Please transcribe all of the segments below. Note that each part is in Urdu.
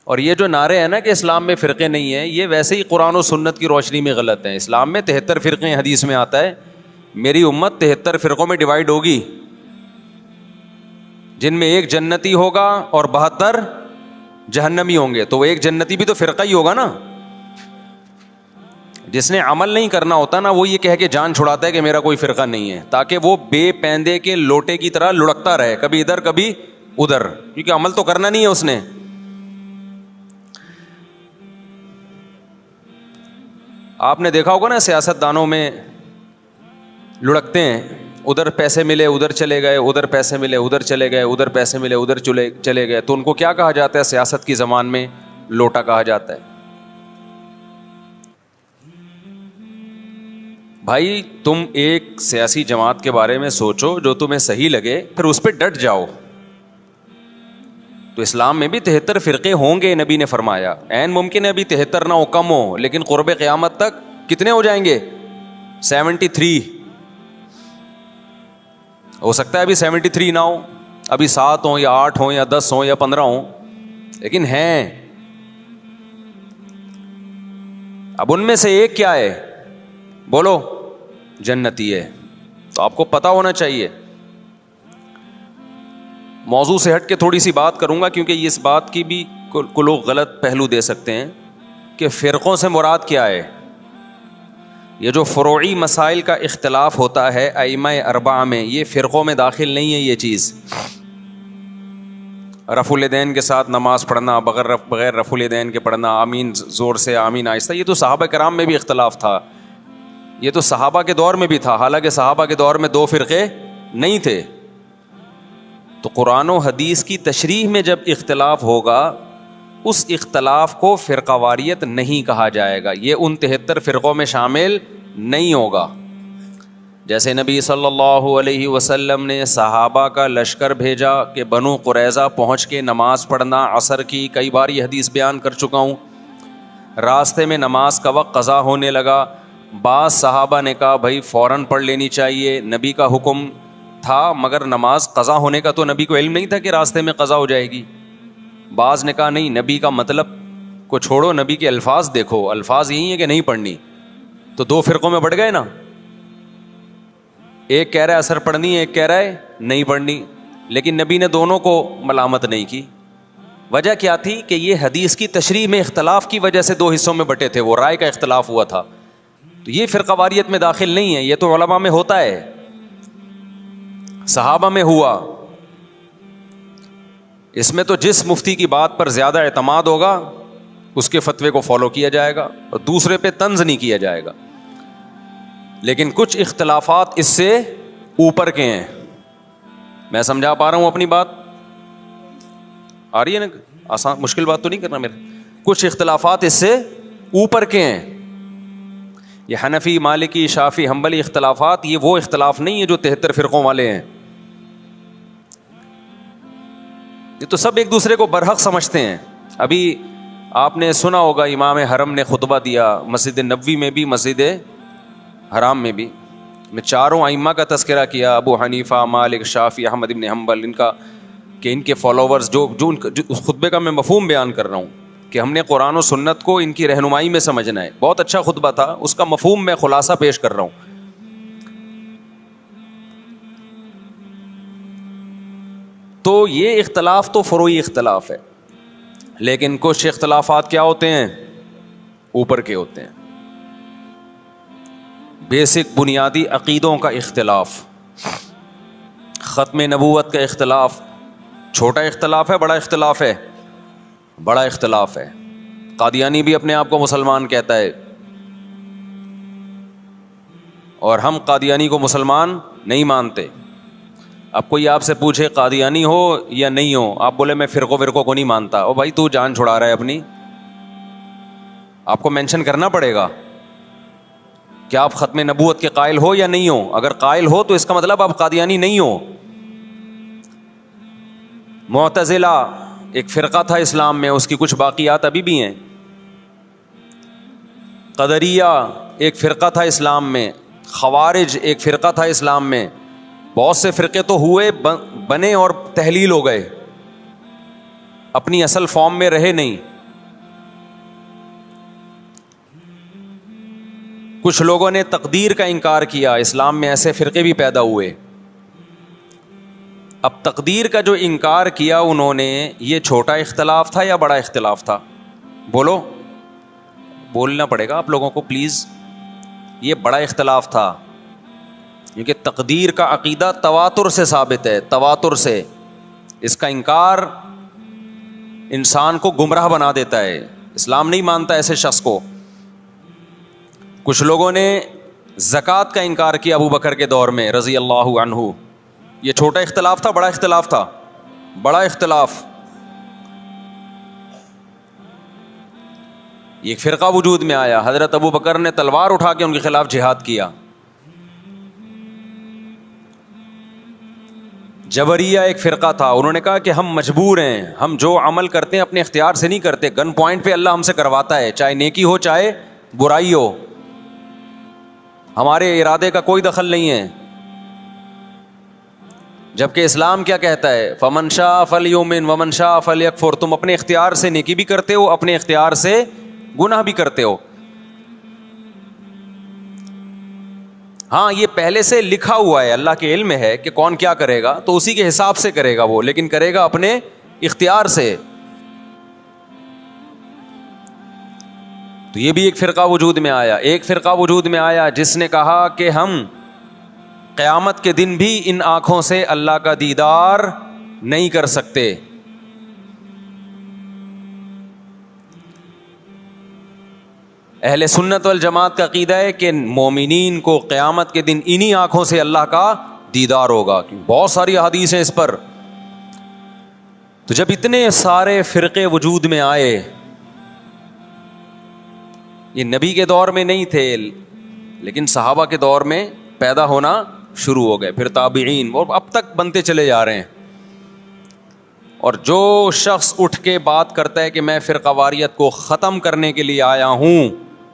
اور یہ جو نعرے ہیں نا کہ اسلام میں فرقے نہیں ہیں، یہ ویسے ہی قرآن و سنت کی روشنی میں غلط ہیں. اسلام میں 73 فرقے ہیں، حدیث میں آتا ہے میری امت 73 فرقوں میں ڈیوائڈ ہوگی، جن میں ایک جنتی ہوگا اور 72 جہنمی ہوں گے. تو وہ ایک جنتی بھی تو فرقہ ہی ہوگا نا. جس نے عمل نہیں کرنا ہوتا نا، وہ یہ کہہ کے جان چھڑاتا ہے کہ میرا کوئی فرقہ نہیں ہے، تاکہ وہ بے پیندے کے لوٹے کی طرح لڑکتا رہے، کبھی ادھر کبھی ادھر، کیونکہ عمل تو کرنا نہیں ہے اس نے. آپ نے دیکھا ہوگا نا سیاست دانوں میں لڑکتے ہیں، ادھر پیسے ملے ادھر چلے گئے، ادھر پیسے ملے ادھر چلے گئے، ادھر پیسے ملے ادھر چلے گئے. تو ان کو کیا کہا جاتا ہے سیاست کی زبان میں؟ لوٹا کہا جاتا ہے. بھائی تم ایک سیاسی جماعت کے بارے میں سوچو جو تمہیں صحیح لگے، پھر اس پہ ڈٹ جاؤ. تو اسلام میں بھی 73 فرقے ہوں گے، نبی نے فرمایا. عین ممکن ہے ابھی 73 نہ ہو، کم ہو، لیکن قرب قیامت تک کتنے ہو جائیں گے؟ 73. ہو سکتا ہے ابھی 73 نہ ہو، ابھی 7 ہوں یا 8 ہوں یا 10 ہوں یا 15 ہوں، لیکن ہیں. اب ان میں سے ایک کیا ہے؟ بولو. جنتی ہے. تو آپ کو پتا ہونا چاہیے. موضوع سے ہٹ کے تھوڑی سی بات کروں گا، کیونکہ اس بات کی بھی کو لوگ غلط پہلو دے سکتے ہیں کہ فرقوں سے مراد کیا ہے. یہ جو فروعی مسائل کا اختلاف ہوتا ہے ائمہ اربعہ میں، یہ فرقوں میں داخل نہیں ہے. یہ چیز رفع الیدین کے ساتھ نماز پڑھنا، بغیر رفع الیدین کے پڑھنا، آمین زور سے آمین آہستہ، یہ تو صحابہ کرام میں بھی اختلاف تھا. یہ تو صحابہ کے دور میں بھی تھا، حالانکہ صحابہ کے دور میں 2 فرقے نہیں تھے. تو قرآن و حدیث کی تشریح میں جب اختلاف ہوگا، اس اختلاف کو فرقہ واریت نہیں کہا جائے گا. یہ ان 73 فرقوں میں شامل نہیں ہوگا. جیسے نبی صلی اللہ علیہ وسلم نے صحابہ کا لشکر بھیجا کہ بنو قریظہ پہنچ کے نماز پڑھنا عصر کی. کئی بار یہ حدیث بیان کر چکا ہوں. راستے میں نماز کا وقت قضا ہونے لگا. بعض صحابہ نے کہا بھائی فوراً پڑھ لینی چاہیے، نبی کا حکم تھا، مگر نماز قضا ہونے کا تو نبی کو علم نہیں تھا کہ راستے میں قضا ہو جائے گی. بعض نے کہا نہیں، نبی کا مطلب کو چھوڑو، نبی کے الفاظ دیکھو، الفاظ یہی ہیں کہ نہیں پڑھنی. تو 2 فرقوں میں بڑھ گئے نا. ایک کہہ رہا ہے اثر پڑھنی، ایک کہہ رہا ہے نہیں پڑھنی، لیکن نبی نے دونوں کو ملامت نہیں کی. وجہ کیا تھی؟ کہ یہ حدیث کی تشریح میں اختلاف کی وجہ سے 2 حصوں میں بٹے تھے، وہ رائے کا اختلاف ہوا تھا. تو یہ فرقہ واریت میں داخل نہیں ہے. یہ تو علماء میں ہوتا ہے، صحابہ میں ہوا. اس میں تو جس مفتی کی بات پر زیادہ اعتماد ہوگا اس کے فتوے کو فالو کیا جائے گا اور دوسرے پہ طنز نہیں کیا جائے گا. لیکن کچھ اختلافات اس سے اوپر کے ہیں. میں سمجھا پا رہا ہوں اپنی بات؟ آ رہی ہے نا؟ آسان مشکل بات تو نہیں کرنا میرے. کچھ اختلافات اس سے اوپر کے ہیں. یہ حنفی، مالکی، شافعی، حنبلی اختلافات، یہ وہ اختلاف نہیں ہے جو 73 فرقوں والے ہیں. یہ تو سب ایک دوسرے کو برحق سمجھتے ہیں. ابھی آپ نے سنا ہوگا امام حرم نے خطبہ دیا، مسجد نبوی میں بھی مسجد حرام میں بھی. میں 4 ائمہ کا تذکرہ کیا، ابو حنیفہ، مالک، شافعی، احمد بن حنبل، ان کا کہ ان کے فالوورز جو اس خطبے کا میں مفہوم بیان کر رہا ہوں کہ ہم نے قرآن و سنت کو ان کی رہنمائی میں سمجھنا ہے. بہت اچھا خطبہ تھا، اس کا مفہوم میں خلاصہ پیش کر رہا ہوں. تو یہ اختلاف تو فروعی اختلاف ہے، لیکن کچھ اختلافات کیا ہوتے ہیں؟ اوپر کے ہوتے ہیں. بیسک بنیادی عقیدوں کا اختلاف، ختم نبوت کا اختلاف. چھوٹا اختلاف ہے، بڑا اختلاف ہے؟ بڑا اختلاف ہے. قادیانی بھی اپنے آپ کو مسلمان کہتا ہے، اور ہم قادیانی کو مسلمان نہیں مانتے. اب کوئی آپ سے پوچھے قادیانی ہو یا نہیں ہو، آپ بولے میں فرقوں کو نہیں مانتا. او بھائی تو جان چھڑا رہا ہے اپنی. آپ کو مینشن کرنا پڑے گا کہ آپ ختم نبوت کے قائل ہو یا نہیں ہو. اگر قائل ہو تو اس کا مطلب آپ قادیانی نہیں ہو. معتزلہ ایک فرقہ تھا اسلام میں، اس کی کچھ باقیات ابھی بھی ہیں. قدریہ ایک فرقہ تھا اسلام میں. خوارج ایک فرقہ تھا اسلام میں. بہت سے فرقے تو ہوئے، بنے اور تحلیل ہو گئے، اپنی اصل فارم میں رہے نہیں. کچھ لوگوں نے تقدیر کا انکار کیا. اسلام میں ایسے فرقے بھی پیدا ہوئے. اب تقدیر کا جو انکار کیا انہوں نے, یہ چھوٹا اختلاف تھا یا بڑا اختلاف تھا؟ بولو, بولنا پڑے گا آپ لوگوں کو پلیز. یہ بڑا اختلاف تھا, کیونکہ تقدیر کا عقیدہ تواتر سے ثابت ہے, تواتر سے. اس کا انکار انسان کو گمراہ بنا دیتا ہے, اسلام نہیں مانتا ایسے شخص کو. کچھ لوگوں نے زکوٰۃ کا انکار کیا ابو بکر کے دور میں رضی اللہ عنہ. یہ چھوٹا اختلاف تھا, بڑا اختلاف تھا؟ بڑا اختلاف. ایک فرقہ وجود میں آیا, حضرت ابو بکر نے تلوار اٹھا کے ان کے خلاف جہاد کیا. جبریہ ایک فرقہ تھا, انہوں نے کہا کہ ہم مجبور ہیں, ہم جو عمل کرتے ہیں اپنے اختیار سے نہیں کرتے, گن پوائنٹ پہ اللہ ہم سے کرواتا ہے, چاہے نیکی ہو چاہے برائی ہو, ہمارے ارادے کا کوئی دخل نہیں ہے. جبکہ اسلام کیا کہتا ہے؟ فمن شاء فلیؤمن ومن شاء فلیکفر. تم اپنے اختیار سے نیکی بھی کرتے ہو, اپنے اختیار سے گناہ بھی کرتے ہو. ہاں یہ پہلے سے لکھا ہوا ہے, اللہ کے علم میں ہے کہ کون کیا کرے گا, تو اسی کے حساب سے کرے گا وہ, لیکن کرے گا اپنے اختیار سے. تو یہ بھی ایک فرقہ وجود میں آیا. ایک فرقہ وجود میں آیا جس نے کہا کہ ہم قیامت کے دن بھی ان آنکھوں سے اللہ کا دیدار نہیں کر سکتے. اہل سنت والجماعت کا عقیدہ ہے کہ مومنین کو قیامت کے دن انہی آنکھوں سے اللہ کا دیدار ہوگا. بہت ساری احادیث ہیں اس پر. تو جب اتنے سارے فرقے وجود میں آئے, یہ نبی کے دور میں نہیں تھے لیکن صحابہ کے دور میں پیدا ہونا شروع ہو گئے, پھر تابعین, اور اب تک بنتے چلے جا رہے ہیں. اور جو شخص اٹھ کے بات کرتا ہے کہ میں فرقہ واریت کو ختم کرنے کے لیے آیا ہوں,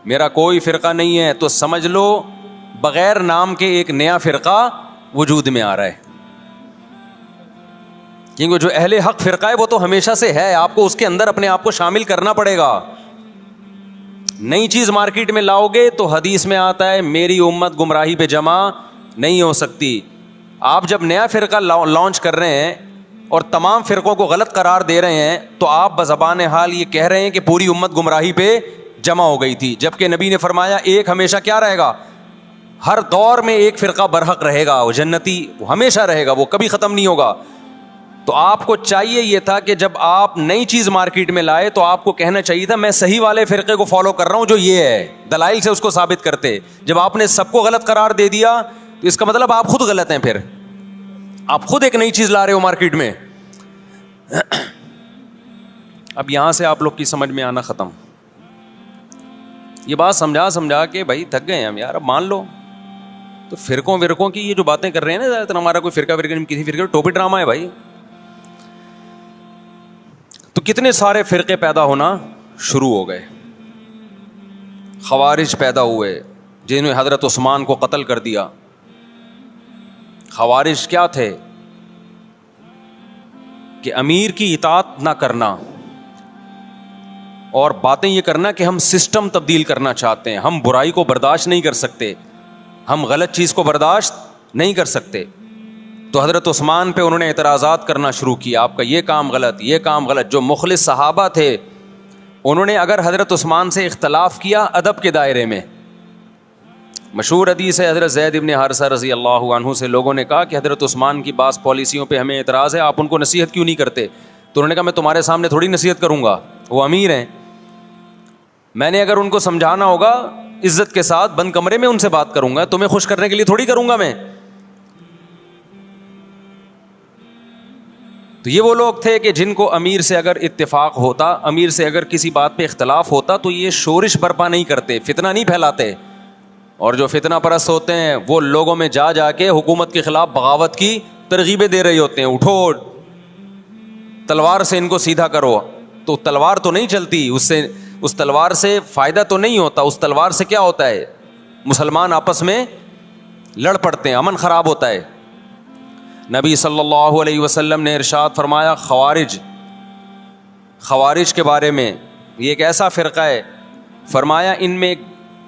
میرا کوئی فرقہ نہیں ہے, تو سمجھ لو بغیر نام کے ایک نیا فرقہ وجود میں آ رہا ہے. کیونکہ جو اہل حق فرقہ ہے وہ تو ہمیشہ سے ہے, آپ کو اس کے اندر اپنے آپ کو شامل کرنا پڑے گا. نئی چیز مارکیٹ میں لاؤ گے تو حدیث میں آتا ہے میری امت گمراہی پہ جمع نہیں ہو سکتی. آپ جب نیا فرقہ لانچ کر رہے ہیں اور تمام فرقوں کو غلط قرار دے رہے ہیں, تو آپ بزبان حال یہ کہہ رہے ہیں کہ پوری امت گمراہی پہ جمع ہو گئی تھی. جبکہ نبی نے فرمایا ایک ہمیشہ کیا رہے گا, ہر دور میں ایک فرقہ برحق رہے گا, وہ جنتی, وہ ہمیشہ رہے گا, وہ کبھی ختم نہیں ہوگا. تو آپ کو چاہیے یہ تھا کہ جب آپ نئی چیز مارکیٹ میں لائے تو آپ کو کہنا چاہیے تھا میں صحیح والے فرقے کو فالو کر رہا ہوں جو یہ ہے, دلائل سے اس کو ثابت کرتے. جب آپ نے سب کو غلط قرار دے دیا تو اس کا مطلب آپ خود غلط ہیں, پھر آپ خود ایک نئی چیز لا رہے ہو مارکیٹ میں. اب یہاں سے آپ لوگ کی سمجھ میں آنا ختم. یہ بات سمجھا کے بھائی تھک گئے ہم یار, اب مان لو. تو فرقوں کی یہ جو باتیں کر رہے ہیں نا, زیادہ تر ہمارا کوئی فرقہ کسی فرقے ٹوپی ڈرامہ ہے بھائی. تو کتنے سارے فرقے پیدا ہونا شروع ہو گئے. خوارج پیدا ہوئے جنہوں نے حضرت عثمان کو قتل کر دیا. خوارج کیا تھے کہ امیر کی اطاعت نہ کرنا اور باتیں یہ کرنا کہ ہم سسٹم تبدیل کرنا چاہتے ہیں, ہم برائی کو برداشت نہیں کر سکتے, ہم غلط چیز کو برداشت نہیں کر سکتے. تو حضرت عثمان پہ انہوں نے اعتراضات کرنا شروع کیا, آپ کا یہ کام غلط, یہ کام غلط. جو مخلص صحابہ تھے انہوں نے اگر حضرت عثمان سے اختلاف کیا ادب کے دائرے میں, مشہور حدیث ہے حضرت زید ابن حارثہ رضی اللہ عنہ سے لوگوں نے کہا کہ حضرت عثمان کی بعض پالیسیوں پہ ہمیں اعتراض ہے, آپ ان کو نصیحت کیوں نہیں کرتے؟ تو انہوں نے کہا میں تمہارے سامنے تھوڑی نصیحت کروں گا, وہ امیر ہیں, میں نے اگر ان کو سمجھانا ہوگا عزت کے ساتھ بند کمرے میں ان سے بات کروں گا, تمہیں خوش کرنے کے لیے تھوڑی کروں گا میں. تو یہ وہ لوگ تھے کہ جن کو امیر سے اگر اتفاق ہوتا, امیر سے اگر کسی بات پہ اختلاف ہوتا تو یہ شورش برپا نہیں کرتے, فتنہ نہیں پھیلاتے. اور جو فتنہ پرست ہوتے ہیں وہ لوگوں میں جا کے حکومت کے خلاف بغاوت کی ترغیبیں دے رہے ہوتے ہیں, اٹھو تلوار سے ان کو سیدھا کرو. تو تلوار تو نہیں چلتی, اس تلوار سے فائدہ تو نہیں ہوتا. اس تلوار سے کیا ہوتا ہے, مسلمان آپس میں لڑ پڑتے ہیں, امن خراب ہوتا ہے. نبی صلی اللہ علیہ وسلم نے ارشاد فرمایا خوارج کے بارے میں, یہ ایک ایسا فرقہ ہے, فرمایا ان میں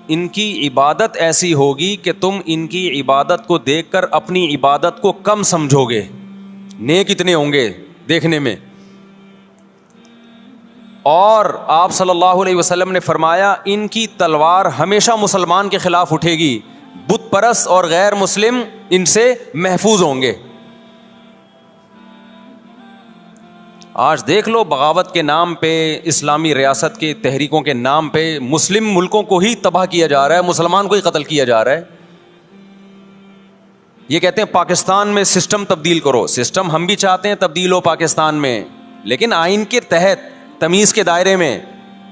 ان کی عبادت ایسی ہوگی کہ تم ان کی عبادت کو دیکھ کر اپنی عبادت کو کم سمجھو گے. نیک اتنے ہوں گے دیکھنے میں. اور آپ صلی اللہ علیہ وسلم نے فرمایا ان کی تلوار ہمیشہ مسلمان کے خلاف اٹھے گی. بت پرست اور غیر مسلم ان سے محفوظ ہوں گے. آج دیکھ لو بغاوت کے نام پہ, اسلامی ریاست کے تحریکوں کے نام پہ مسلم ملکوں کو ہی تباہ کیا جا رہا ہے, مسلمان کو ہی قتل کیا جا رہا ہے. یہ کہتے ہیں پاکستان میں سسٹم تبدیل کرو. سسٹم ہم بھی چاہتے ہیں تبدیل ہو پاکستان میں, لیکن آئین کے تحت, تمیز کے دائرے میں,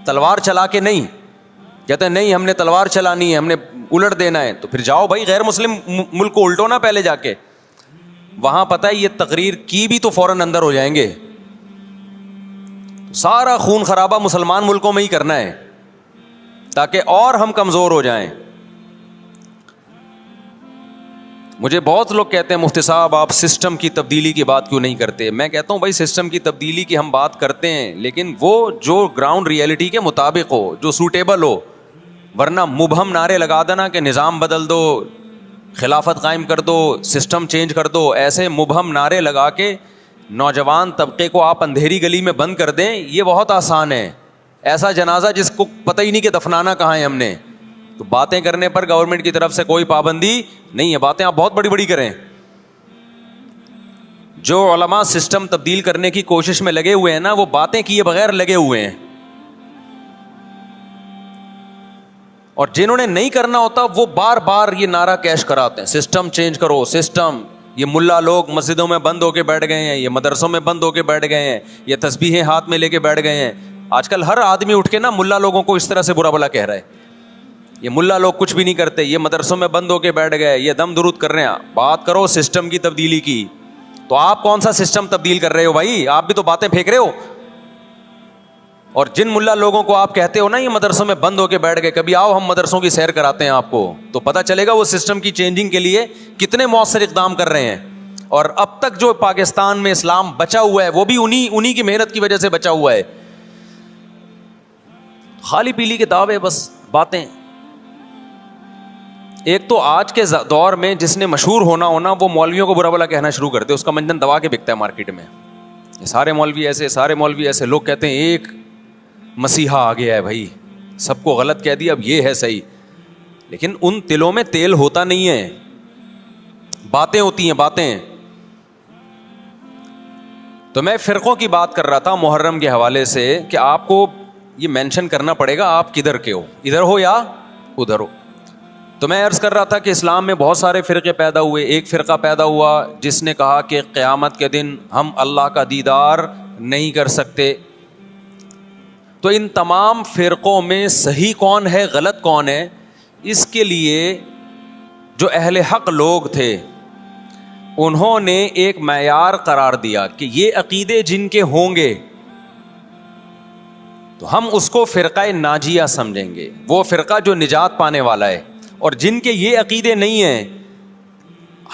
تلوار چلا کے نہیں. کہتے ہیں نہیں ہم نے تلوار چلانی ہے, ہم نے الٹ دینا ہے. تو پھر جاؤ بھائی غیر مسلم ملک کو الٹو نا پہلے جا کے. وہاں پتہ ہے یہ تقریر کی بھی تو فوراً اندر ہو جائیں گے. سارا خون خرابہ مسلمان ملکوں میں ہی کرنا ہے تاکہ اور ہم کمزور ہو جائیں. مجھے بہت لوگ کہتے ہیں مفتی صاحب آپ سسٹم کی تبدیلی کی بات کیوں نہیں کرتے. میں کہتا ہوں بھائی سسٹم کی تبدیلی کی ہم بات کرتے ہیں, لیکن وہ جو گراؤنڈ ریئلٹی کے مطابق ہو, جو سوٹیبل ہو. ورنہ مبہم نعرے لگا دینا کہ نظام بدل دو, خلافت قائم کر دو, سسٹم چینج کر دو, ایسے مبہم نعرے لگا کے نوجوان طبقے کو آپ اندھیری گلی میں بند کر دیں, یہ بہت آسان ہے. ایسا جنازہ جس کو پتہ ہی نہیں کہ دفنانا کہاں ہے ہم نے. تو باتیں کرنے پر گورنمنٹ کی طرف سے کوئی پابندی نہیں ہے, باتیں آپ بہت بڑی بڑی کریں. جو علماء سسٹم تبدیل کرنے کی کوشش میں لگے ہوئے ہیں نا, وہ باتیں کیے بغیر لگے ہوئے ہیں. اور جنہوں نے نہیں کرنا ہوتا وہ بار بار یہ نعرہ کیش کراتے ہیں سسٹم چینج کرو, سسٹم. یہ ملا لوگ مسجدوں میں بند ہو کے بیٹھ گئے ہیں, یہ مدرسوں میں بند ہو کے بیٹھ گئے ہیں, یہ تسبیحیں ہاتھ میں لے کے بیٹھ گئے ہیں. آج کل ہر آدمی اٹھ کے نا ملا لوگوں کو اس طرح سے برا بلا کہہ رہا ہے. یہ ملا لوگ کچھ بھی نہیں کرتے, یہ مدرسوں میں بند ہو کے بیٹھ گئے, یہ دم درود کر رہے ہیں. بات کرو سسٹم کی تبدیلی کی. تو آپ کون سا سسٹم تبدیل کر رہے ہو بھائی؟ آپ بھی تو باتیں پھینک رہے ہو. اور جن ملا لوگوں کو آپ کہتے ہو نا یہ مدرسوں میں بند ہو کے بیٹھ گئے, کبھی آؤ ہم مدرسوں کی سیر کراتے ہیں آپ کو, تو پتہ چلے گا وہ سسٹم کی چینجنگ کے لیے کتنے مؤثر اقدام کر رہے ہیں. اور اب تک جو پاکستان میں اسلام بچا ہوا ہے وہ بھی انہی کی محنت کی وجہ سے بچا ہوا ہے. خالی پیلی کے دعوے, بس باتیں. ایک تو آج کے دور میں جس نے مشہور ہونا وہ مولویوں کو برا بلا کہنا شروع کرتے, اس کا منجن دبا کے بکتا ہے مارکیٹ میں. یہ سارے مولوی ایسے, سارے مولوی ایسے. لوگ کہتے ہیں ایک مسیحا آ گیا ہے بھائی, سب کو غلط کہہ دیا, اب یہ ہے صحیح. لیکن ان تلوں میں تیل ہوتا نہیں ہے, باتیں ہوتی ہیں باتیں. تو میں فرقوں کی بات کر رہا تھا محرم کے حوالے سے کہ آپ کو یہ مینشن کرنا پڑے گا آپ کدھر کے ہو, ادھر ہو یا ادھر ہو. تو میں عرض کر رہا تھا کہ اسلام میں بہت سارے فرقے پیدا ہوئے. ایک فرقہ پیدا ہوا جس نے کہا کہ قیامت کے دن ہم اللہ کا دیدار نہیں کر سکتے. تو ان تمام فرقوں میں صحیح کون ہے غلط کون ہے, اس کے لیے جو اہل حق لوگ تھے انہوں نے ایک معیار قرار دیا کہ یہ عقیدے جن کے ہوں گے تو ہم اس کو فرقہ ناجیہ سمجھیں گے, وہ فرقہ جو نجات پانے والا ہے. اور جن کے یہ عقیدے نہیں ہیں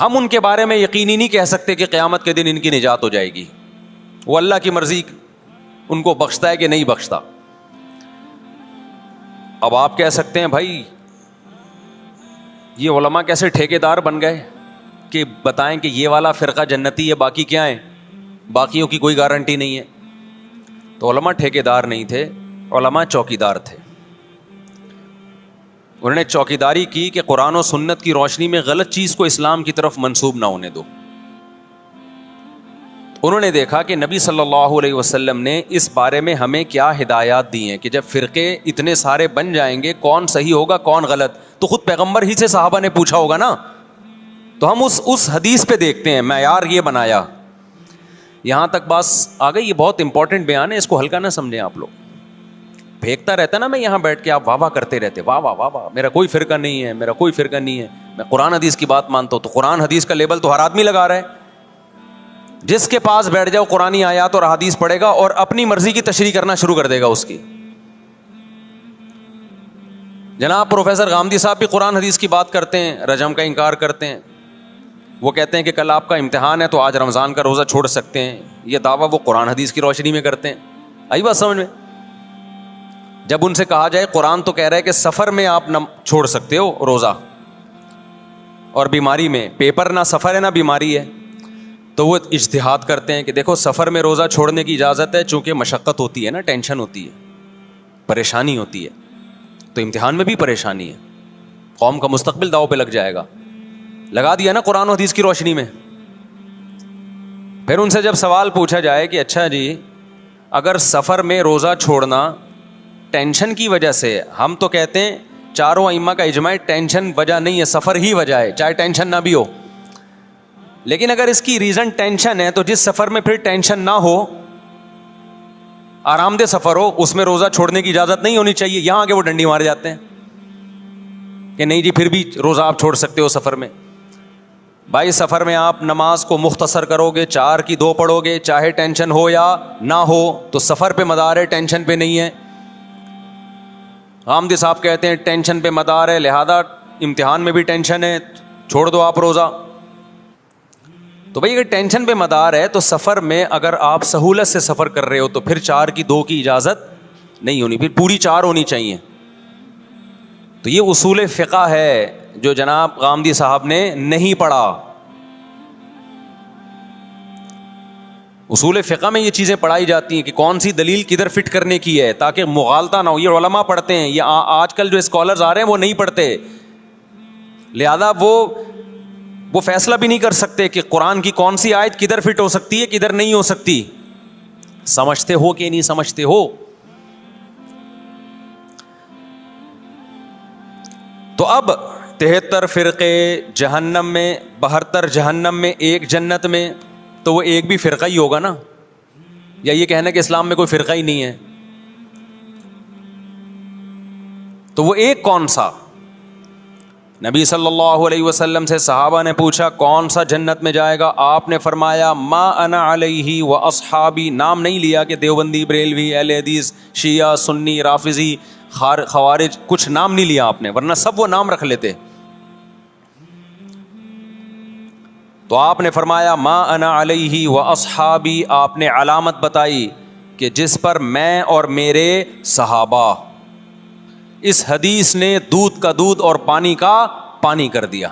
ہم ان کے بارے میں یقینی نہیں کہہ سکتے کہ قیامت کے دن ان کی نجات ہو جائے گی. وہ اللہ کی مرضی ان کو بخشتا ہے کہ نہیں بخشتا. اب آپ کہہ سکتے ہیں بھائی یہ علماء کیسے ٹھیکیدار بن گئے کہ بتائیں کہ یہ والا فرقہ جنتی ہے, باقی کیا ہیں, باقیوں کی کوئی گارنٹی نہیں ہے. تو علماء ٹھیکیدار نہیں تھے, علماء چوکیدار تھے. انہوں نے چوکیداری کی کہ قرآن و سنت کی روشنی میں غلط چیز کو اسلام کی طرف منسوب نہ ہونے دو. انہوں نے دیکھا کہ نبی صلی اللہ علیہ وسلم نے اس بارے میں ہمیں کیا ہدایات دی ہیں کہ جب فرقے اتنے سارے بن جائیں گے کون صحیح ہوگا کون غلط, تو خود پیغمبر ہی سے صحابہ نے پوچھا ہوگا نا. تو ہم اس حدیث پہ دیکھتے ہیں, معیار یہ بنایا. یہاں تک بس آ گئی, یہ بہت امپورٹنٹ بیان ہے, اس کو ہلکا نہ سمجھیں آپ لوگ. پھینکتا رہتا نا میں یہاں بیٹھ کے, آپ واہ واہ کرتے رہتے, واہ واہ واہ واہ, میرا کوئی فرقہ نہیں ہے, میرا کوئی فرقہ نہیں ہے, میں قرآن حدیث کی بات مانتا ہوں. تو قرآن حدیث کا لیبل تو ہر آدمی لگا رہا ہے. جس کے پاس بیٹھ جاؤ قرآنی آیات اور حدیث پڑھے گا اور اپنی مرضی کی تشریح کرنا شروع کر دے گا اس کی. جناب پروفیسر غامدی صاحب بھی قرآن حدیث کی بات کرتے ہیں, رجم کا انکار کرتے ہیں. وہ کہتے ہیں کہ کل آپ کا امتحان ہے تو آج رمضان کا روزہ چھوڑ سکتے ہیں. یہ دعویٰ وہ قرآن حدیث کی روشنی میں کرتے ہیں. آئی بات سمجھ میں؟ جب ان سے کہا جائے قرآن تو کہہ رہا ہے کہ سفر میں آپ نہ چھوڑ سکتے ہو روزہ، اور بیماری میں، پیپر نہ سفر ہے نہ بیماری ہے، تو وہ اجتہاد کرتے ہیں کہ دیکھو سفر میں روزہ چھوڑنے کی اجازت ہے، چونکہ مشقت ہوتی ہے نا، ٹینشن ہوتی ہے، پریشانی ہوتی ہے، تو امتحان میں بھی پریشانی ہے، قوم کا مستقبل داؤ پہ لگ جائے گا، لگا دیا نا قرآن و حدیث کی روشنی میں۔ پھر ان سے جب سوال پوچھا جائے کہ اچھا جی اگر سفر میں روزہ چھوڑنا ٹینشن کی وجہ سے، ہم تو کہتے ہیں چاروں ائمہ کا اجماع ٹینشن وجہ نہیں ہے، سفر ہی وجہ ہے، چاہے ٹینشن نہ بھی ہو، لیکن اگر اس کی ریزن ٹینشن ہے تو جس سفر میں پھر ٹینشن نہ ہو، آرام دہ سفر ہو، اس میں روزہ چھوڑنے کی اجازت نہیں ہونی چاہیے۔ یہاں آگے وہ ڈنڈی مارے جاتے ہیں کہ نہیں جی پھر بھی روزہ آپ چھوڑ سکتے ہو سفر میں۔ بھائی سفر میں آپ نماز کو مختصر کرو گے، 4 کی 2 پڑھو گے، چاہے ٹینشن ہو یا نہ ہو، تو سفر پہ مدار ہے، ٹینشن پہ نہیں ہے۔ حامدی صاحب کہتے ہیں ٹینشن پہ مدار ہے، لہذا امتحان میں بھی ٹینشن ہے، چھوڑ دو آپ روزہ۔ تو بھائی اگر ٹینشن پہ مدار ہے تو سفر میں اگر آپ سہولت سے سفر کر رہے ہو تو پھر 4 کی 2 کی اجازت نہیں ہونی، پھر پوری 4 ہونی چاہیے۔ تو یہ اصول فقہ ہے جو جناب غامدی صاحب نے نہیں پڑھا۔ اصول فقہ میں یہ چیزیں پڑھائی جاتی ہیں کہ کون سی دلیل کدھر فٹ کرنے کی ہے، تاکہ مغالطہ نہ ہو۔ یہ علماء پڑھتے ہیں، یہ آج کل جو اسکالرز آ رہے ہیں وہ نہیں پڑھتے، لہذا وہ فیصلہ بھی نہیں کر سکتے کہ قرآن کی کون سی آیت کدھر فٹ ہو سکتی ہے کدھر نہیں ہو سکتی۔ سمجھتے ہو کہ نہیں سمجھتے ہو؟ تو اب 73 فرقے جہنم میں، 72 جہنم میں، 1 جنت میں، تو وہ ایک بھی فرقہ ہی ہوگا نا، یا یہ کہنا کہ اسلام میں کوئی فرقہ ہی نہیں ہے؟ تو وہ ایک کون سا؟ نبی صلی اللہ علیہ وسلم سے صحابہ نے پوچھا کون سا جنت میں جائے گا؟ آپ نے فرمایا ما انا علیہ و اصحابی۔ نام نہیں لیا کہ دیوبندی، بریلوی، اہل حدیث، شیعہ، سنی، رافضی، خوارج، کچھ نام نہیں لیا آپ نے، ورنہ سب وہ نام رکھ لیتے۔ تو آپ نے فرمایا ما انا علیہ و اصحابی، آپ نے علامت بتائی کہ جس پر میں اور میرے صحابہ۔ اس حدیث نے دودھ کا دودھ اور پانی کا پانی کر دیا۔